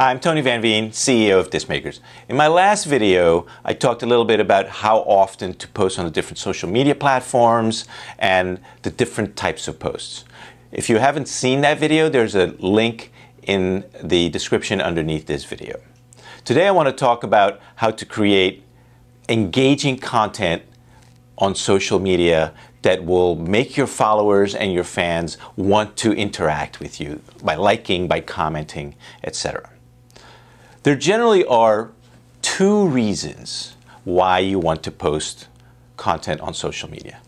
Hi, I'm Tony Van Veen, CEO of Discmakers. In my last video, I talked a little bit about how often to post on the different social media platforms and the different types of posts. If you haven't seen that video, there's a link in the description underneath this video. Today I want to talk about how to create engaging content on social media that will make your followers and your fans want to interact with you by liking, by commenting, etc. There generally are two reasons why you want to post content on social media.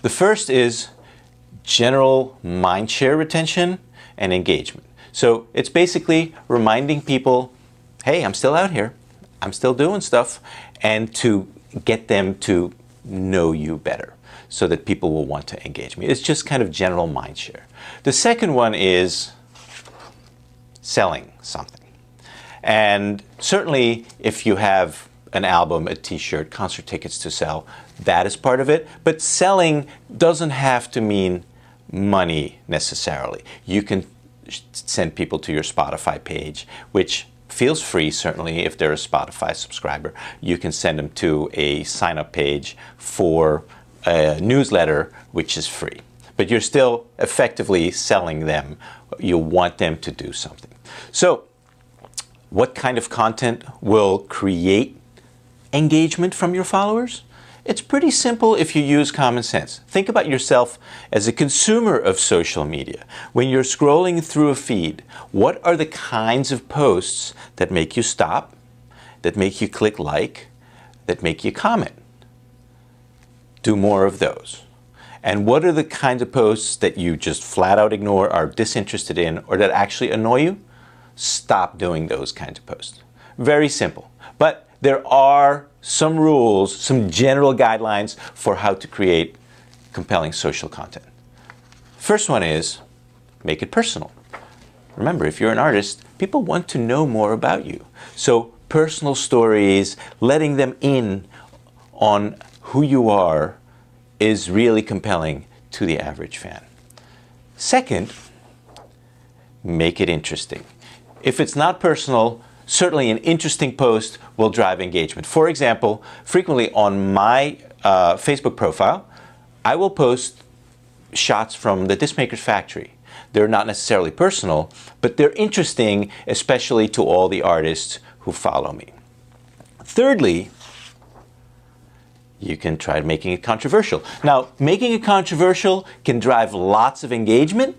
The first is general mindshare retention and engagement. So it's basically reminding people, hey, I'm still out here, I'm still doing stuff, and to get them to know you better so that people will want to engage me. It's just kind of general mindshare. The second one is selling something. And certainly if you have an album, a t-shirt, concert tickets to sell, that is part of it. But selling doesn't have to mean money necessarily. You can send people to your Spotify page, which feels free, certainly if they're a Spotify subscriber. You can send them to a sign-up page for a newsletter, which is free. But you're still effectively selling them. You want them to do something. So what kind of content will create engagement from your followers? It's pretty simple if you use common sense. Think about yourself as a consumer of social media. When you're scrolling through a feed, what are the kinds of posts that make you stop, that make you click like, that make you comment? Do more of those. And what are the kinds of posts that you just flat out ignore, are disinterested in, or that actually annoy you? Stop doing those kinds of posts. Very simple. But there are some rules, some general guidelines for how to create compelling social content. First one is make it personal. Remember, if you're an artist, people want to know more about you. So personal stories, letting them in on who you are is really compelling to the average fan. Second, make it interesting. If it's not personal, certainly an interesting post will drive engagement. For example, frequently on my Facebook profile, I will post shots from the Discmakers factory. They're not necessarily personal, but they're interesting, especially to all the artists who follow me. Thirdly, you can try making it controversial. Now, making it controversial can drive lots of engagement,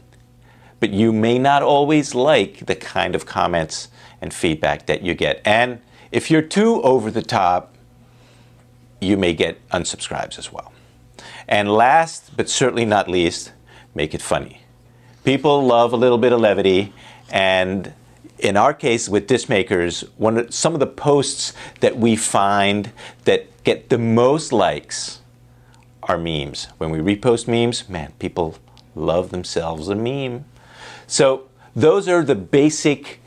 but you may not always like the kind of comments and feedback that you get. And if you're too over the top, you may get unsubscribes as well. And last, but certainly not least, make it funny. People love a little bit of levity, and in our case with Discmakers, some of the posts that we find that get the most likes are memes. When we repost memes, man, people love themselves a meme. So those are the basic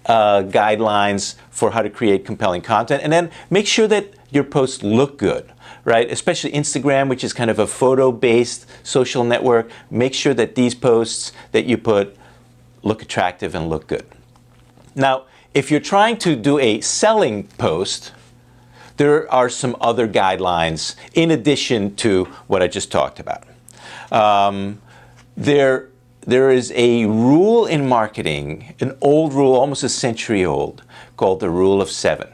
guidelines for how to create compelling content. And then make sure that your posts look good, right? Especially Instagram, which is kind of a photo-based social network. Make sure that these posts that you put look attractive and look good. Now, if you're trying to do a selling post, there are some other guidelines in addition to what I just talked about. There is a rule in marketing, an old rule, almost a century old, called the Rule of 7,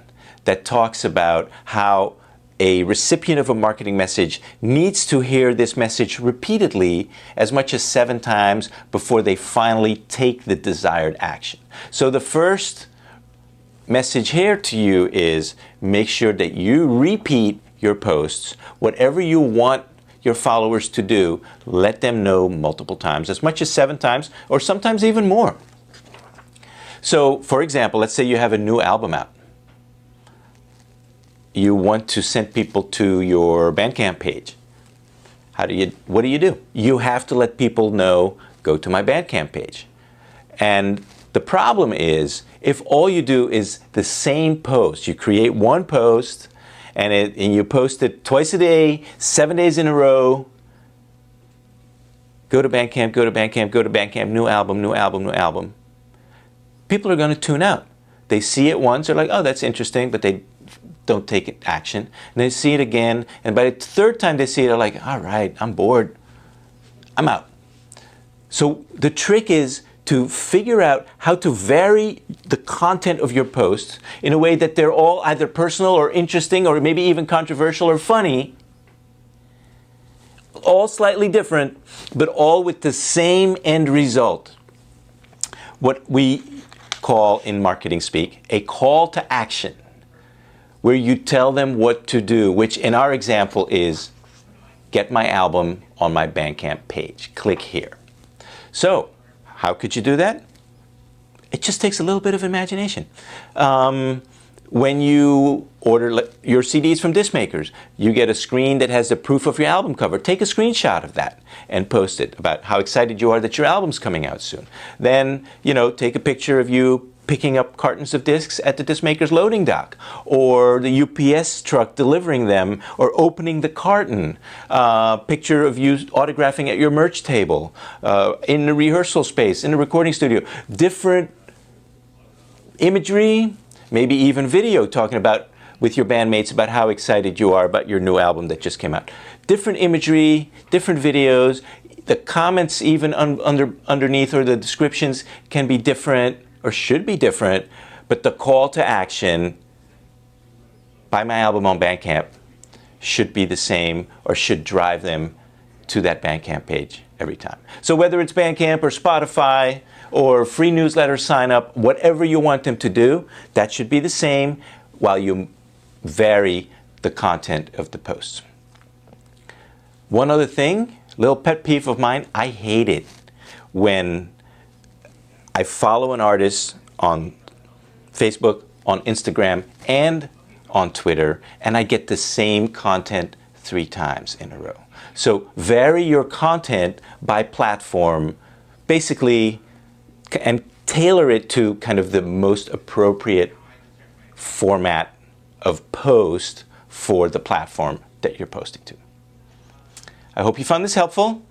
that talks about how a recipient of a marketing message needs to hear this message repeatedly as much as 7 times before they finally take the desired action. So the first message here to you is make sure that you repeat your posts. Whatever you want your followers to do, let them know multiple times, as much as 7 times, or sometimes even more. So, for example, let's say you have a new album out. You want to send people to your Bandcamp page. What do? You have to let people know, go to my Bandcamp page. And the problem is, if all you do is the same post, you create one post, and you post it twice a day, 7 days in a row, go to Bandcamp, go to Bandcamp, go to Bandcamp, new album, new album, new album. People are going to tune out. They see it once, they're like, oh, that's interesting, but they don't take action. And they see it again, and by the third time they see it, they're like, all right, I'm bored, I'm out. So the trick is to figure out how to vary the content of your posts in a way that they're all either personal or interesting or maybe even controversial or funny, all slightly different, but all with the same end result. What we call in marketing speak a call to action, where you tell them what to do, which in our example is get my album on my Bandcamp page. Click here. So, how could you do that? It just takes a little bit of imagination. When you order your CDs from disc makers, you get a screen that has the proof of your album cover. Take a screenshot of that and post it about how excited you are that your album's coming out soon. Then, take a picture of you picking up cartons of discs at the disc maker's loading dock, or the UPS truck delivering them, or opening the carton. Picture of you autographing at your merch table, in the rehearsal space, in the recording studio. Different imagery, maybe even video talking about with your bandmates about how excited you are about your new album that just came out. Different imagery, different videos. The comments even underneath, or the descriptions, can be different or should be different, but the call to action, buy my album on Bandcamp, should be the same or should drive them to that Bandcamp page every time. So whether it's Bandcamp or Spotify or free newsletter sign up, whatever you want them to do, that should be the same while you vary the content of the posts. One other thing, little pet peeve of mine, I hate it when I follow an artist on Facebook, on Instagram, and on Twitter, and I get the same content 3 times in a row. So vary your content by platform, basically, and tailor it to kind of the most appropriate format of post for the platform that you're posting to. I hope you found this helpful.